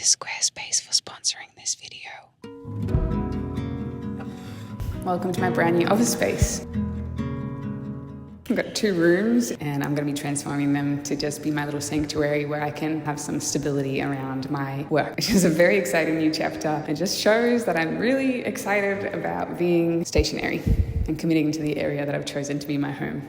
Squarespace for sponsoring this video. Welcome to my brand new office space. I've got 2 rooms and I'm going to be transforming them to just be my little sanctuary where I can have some stability around my work, which is a very exciting new chapter. It just shows that I'm really excited about being stationary and committing to the area that I've chosen to be my home.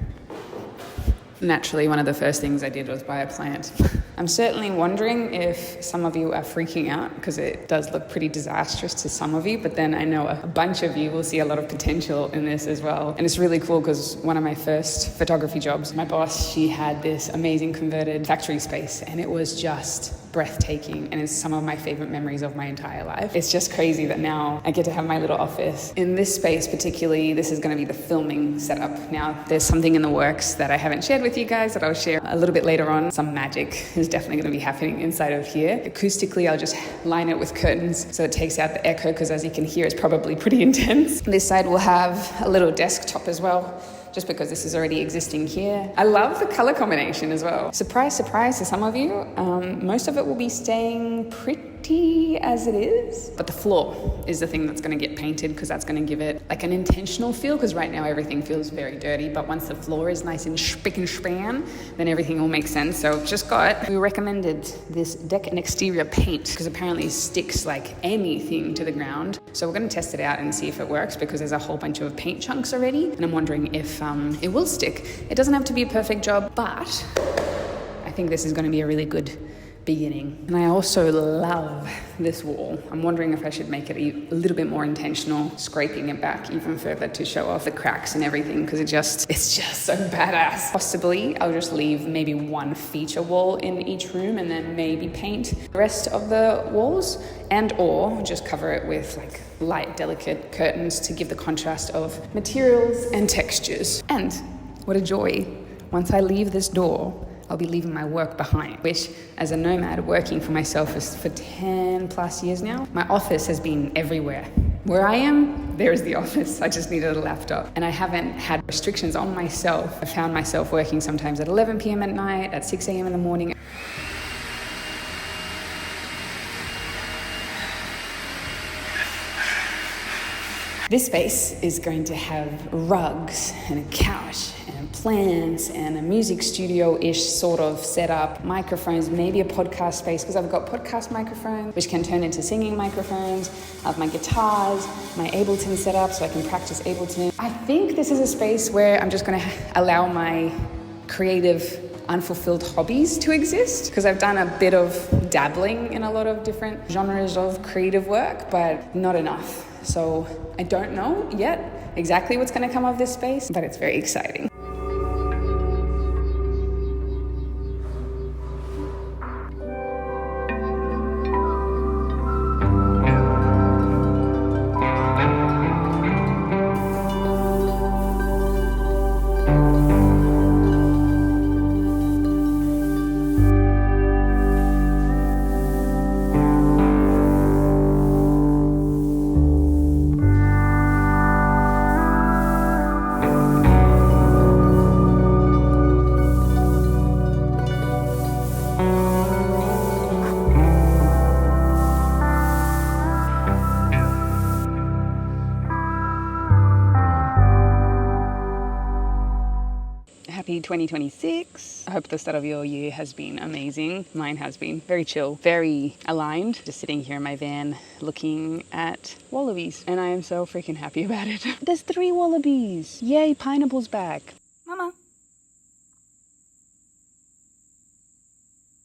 Naturally, one of the first things I did was buy a plant. I'm certainly wondering if some of you are freaking out because it does look pretty disastrous to some of you, but then I know a bunch of you will see a lot of potential in this as well. And it's really cool because one of my first photography jobs, my boss, she had this amazing converted factory space and it was just breathtaking, and it's some of my favorite memories of my entire life. It's just crazy that now I get to have my little office. In this space particularly, this is going to be the filming setup. Now, there's something in the works that I haven't shared with you guys that I'll share a little bit later on. Some magic is definitely going to be happening inside of here. Acoustically, I'll just line it with curtains so it takes out the echo, because as you can hear, it's probably pretty intense. This side will have a little desktop as well, just because this is already existing here. I love the color combination as well. Surprise, surprise to some of you, most of it will be staying pretty as it is, but the floor is the thing that's going to get painted, because that's going to give it like an intentional feel, because right now everything feels very dirty, but once the floor is nice and spick and span, then everything will make sense. So we recommended this deck and exterior paint because apparently it sticks like anything to the ground. So we're going to test it out and see if it works, because there's a whole bunch of paint chunks already, and I'm wondering if it will stick. It doesn't have to be a perfect job, but I think this is going to be a really good beginning. And I also love this wall. I'm wondering if I should make it a little bit more intentional, scraping it back even further to show off the cracks and everything, because it's just so badass. Possibly I'll just leave maybe one feature wall in each room and then maybe paint the rest of the walls, and or just cover it with like light, delicate curtains to give the contrast of materials and textures. And what a joy, once I leave this door, I'll be leaving my work behind, which as a nomad working for myself for 10 plus years now, my office has been everywhere. Where I am, there is the office. I just needed a laptop. And I haven't had restrictions on myself. I found myself working sometimes at 11 p.m. at night, at 6 a.m. in the morning. This space is going to have rugs and a couch and plants and a music studio-ish sort of setup, microphones, maybe a podcast space, because I've got podcast microphones, which can turn into singing microphones. I have my guitars, my Ableton setup, so I can practice Ableton. I think this is a space where I'm just going to allow my creative unfulfilled hobbies to exist, because I've done a bit of dabbling in a lot of different genres of creative work, but not enough. So I don't know yet exactly what's going to come of this space, but it's very exciting. Happy 2026. I hope the start of your year has been amazing. Mine has been very chill, very aligned. Just sitting here in my van looking at wallabies, and I am so freaking happy about it. There's 3 wallabies. Yay, Pineapple's back. Mama.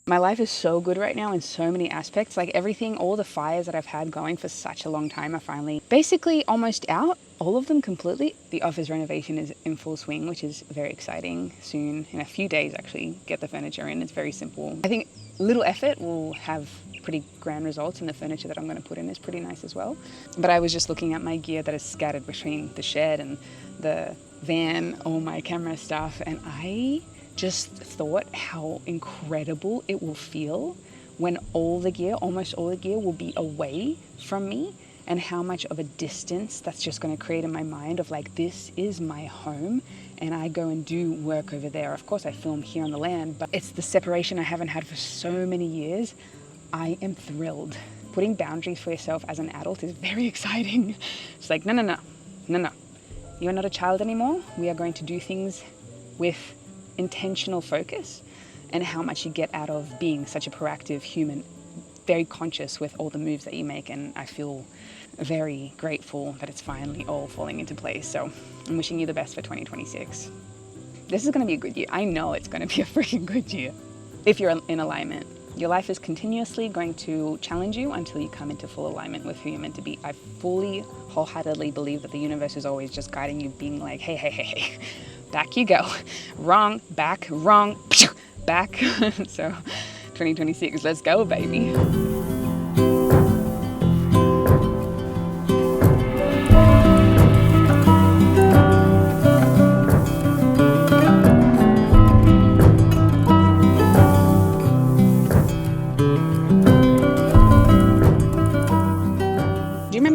My life is so good right now in so many aspects. Like everything, all the fires that I've had going for such a long time are finally basically almost out. All of them completely. The office renovation is in full swing, which is very exciting. Soon, in a few days actually, get the furniture in. It's very simple. I think little effort will have pretty grand results, and the furniture that I'm going to put in is pretty nice as well. But I was just looking at my gear that is scattered between the shed and the van, all my camera stuff, and I just thought how incredible it will feel when all the gear, almost all the gear, will be away from me, and how much of a distance that's just going to create in my mind of like, this is my home and I go and do work over there. Of course I film here on the land, but it's the separation I haven't had for so many years. I am thrilled. Putting boundaries for yourself as an adult is very exciting. It's like, no. You are not a child anymore. We are going to do things with intentional focus, and how much you get out of being such a proactive human, very conscious with all the moves that you make. And I feel very grateful that it's finally all falling into place. So I'm wishing you the best for 2026. This is going to be a good year. I know it's going to be a freaking good year if you're in alignment. Your life is continuously going to challenge you until you come into full alignment with who you're meant to be. I fully, wholeheartedly believe that the universe is always just guiding you, being like, hey, back you go. Wrong, back, wrong, back. So 2026, let's go, baby.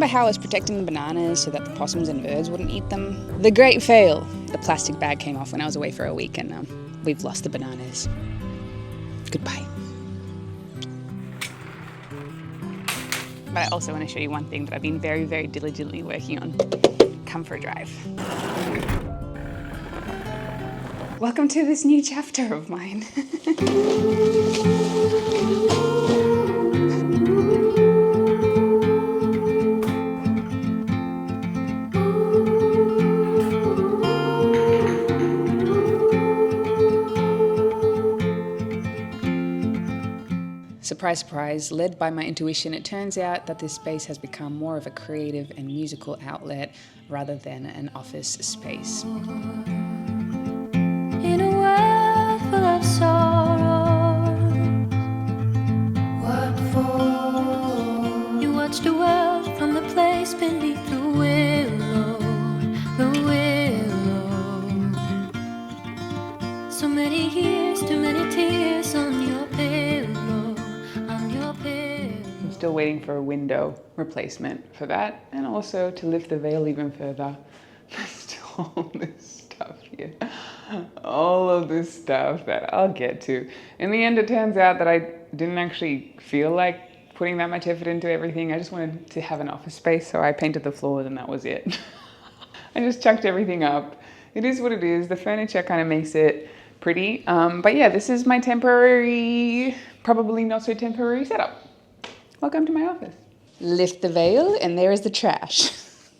How I was protecting the bananas so that the possums and birds wouldn't eat them? The great fail. The plastic bag came off when I was away for a week, and we've lost the bananas. Goodbye. But I also want to show you one thing that I've been very, very diligently working on. Come for a drive. Welcome to this new chapter of mine. Surprise, surprise, led by my intuition, it turns out that this space has become more of a creative and musical outlet rather than an office space. In a world full of sorrow, what for? You watch the world from the place beneath the willow, So many years, too many tears on your pillow. I'm still waiting for a window replacement for that, and also to lift the veil even further. There's still all this stuff here. All of this stuff that I'll get to. In the end, it turns out that I didn't actually feel like putting that much effort into everything. I just wanted to have an office space, so I painted the floors and that was it. I just chucked everything up. It is what it is. The furniture kind of makes it pretty. But yeah, this is my temporary, probably not so temporary setup. Welcome to my office. Lift the veil and there is the trash.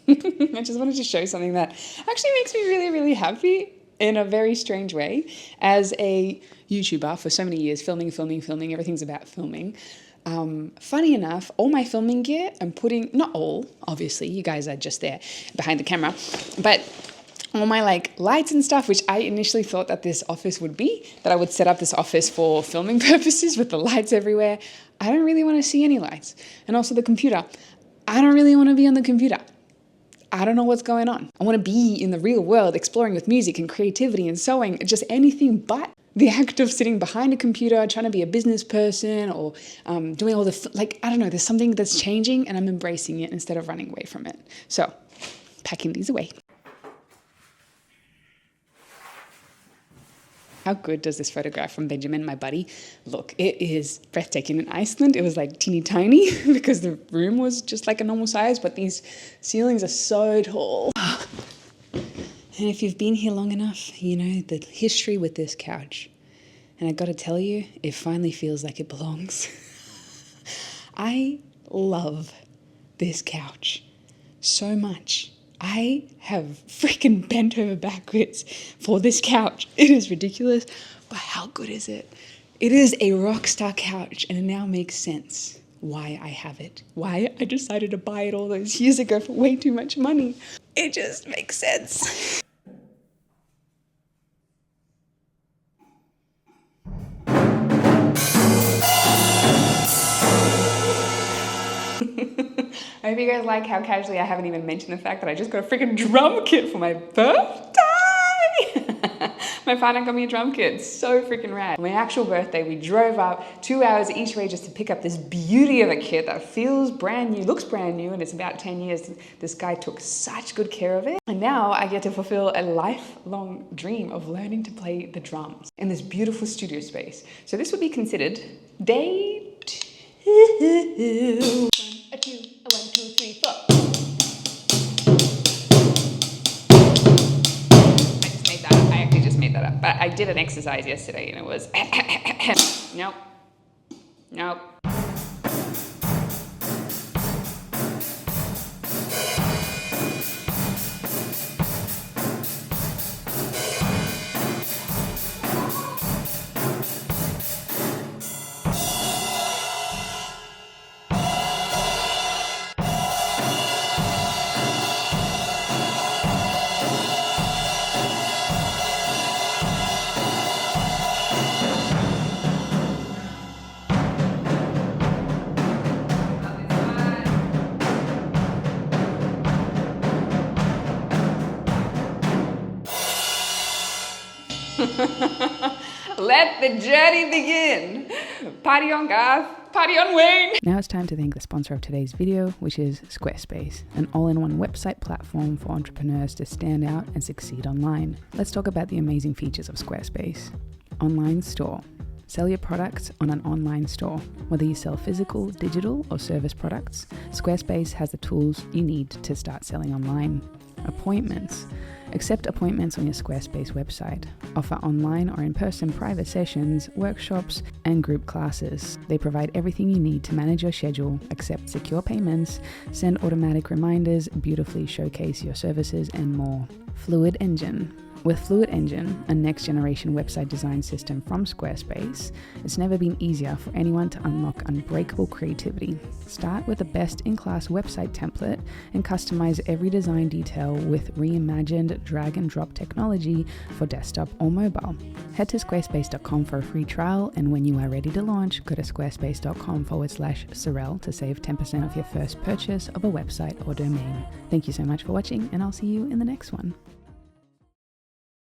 I just wanted to show something that actually makes me really, really happy in a very strange way. As a YouTuber for so many years, filming, everything's about filming. Funny enough, all my filming gear I'm putting, not all, obviously, you guys are just there behind the camera, but all my lights and stuff, which I initially thought that this office would be, that I would set up this office for filming purposes with the lights everywhere. I don't really want to see any lights. And also the computer. I don't really want to be on the computer. I don't know what's going on. I want to be in the real world, exploring with music and creativity and sewing, just anything but the act of sitting behind a computer, trying to be a business person or doing all the, I don't know, there's something that's changing and I'm embracing it instead of running away from it. So, packing these away. How good does this photograph from Benjamin, my buddy, look? It is breathtaking. In Iceland, it was teeny tiny because the room was just like a normal size, but these ceilings are so tall. And if you've been here long enough, you know the history with this couch. And I gotta tell you, it finally feels like it belongs. I love this couch so much. I have freaking bent over backwards for this couch. It is ridiculous, but how good is it? It is a rock star couch, and it now makes sense why I have it. Why I decided to buy it all those years ago for way too much money. It just makes sense. I hope you guys like how casually I haven't even mentioned the fact that I just got a freaking drum kit for my birthday. My partner got me a drum kit. It's so freaking rad. On my actual birthday, we drove up 2 hours each way just to pick up this beauty of a kit that feels brand new, looks brand new, and it's about 10 years. This guy took such good care of it. And now I get to fulfill a lifelong dream of learning to play the drums in this beautiful studio space. So this would be considered day 2 A two, a 1, 2, 3, 4. I actually just made that up. But I did an exercise yesterday and it was nope. Nope. Let the journey begin. Party on, Garth. Party on, Wayne. Now it's time to thank the sponsor of today's video, which is Squarespace, an all-in-one website platform for entrepreneurs to stand out and succeed online. Let's talk about the amazing features of Squarespace. Online store. Sell your products on an online store. Whether you sell physical, digital, or service products, Squarespace has the tools you need to start selling online. Appointments. Accept appointments on your Squarespace website. Offer online or in-person private sessions, workshops, and group classes. They provide everything you need to manage your schedule, accept secure payments, send automatic reminders, beautifully showcase your services, and more. Fluid Engine. With Fluid Engine, a next-generation website design system from Squarespace, it's never been easier for anyone to unlock unbreakable creativity. Start with a best-in-class website template and customize every design detail with reimagined drag-and-drop technology for desktop or mobile. Head to squarespace.com for a free trial, and when you are ready to launch, go to squarespace.com/Sorelle to save 10% off your first purchase of a website or domain. Thank you so much for watching, and I'll see you in the next one.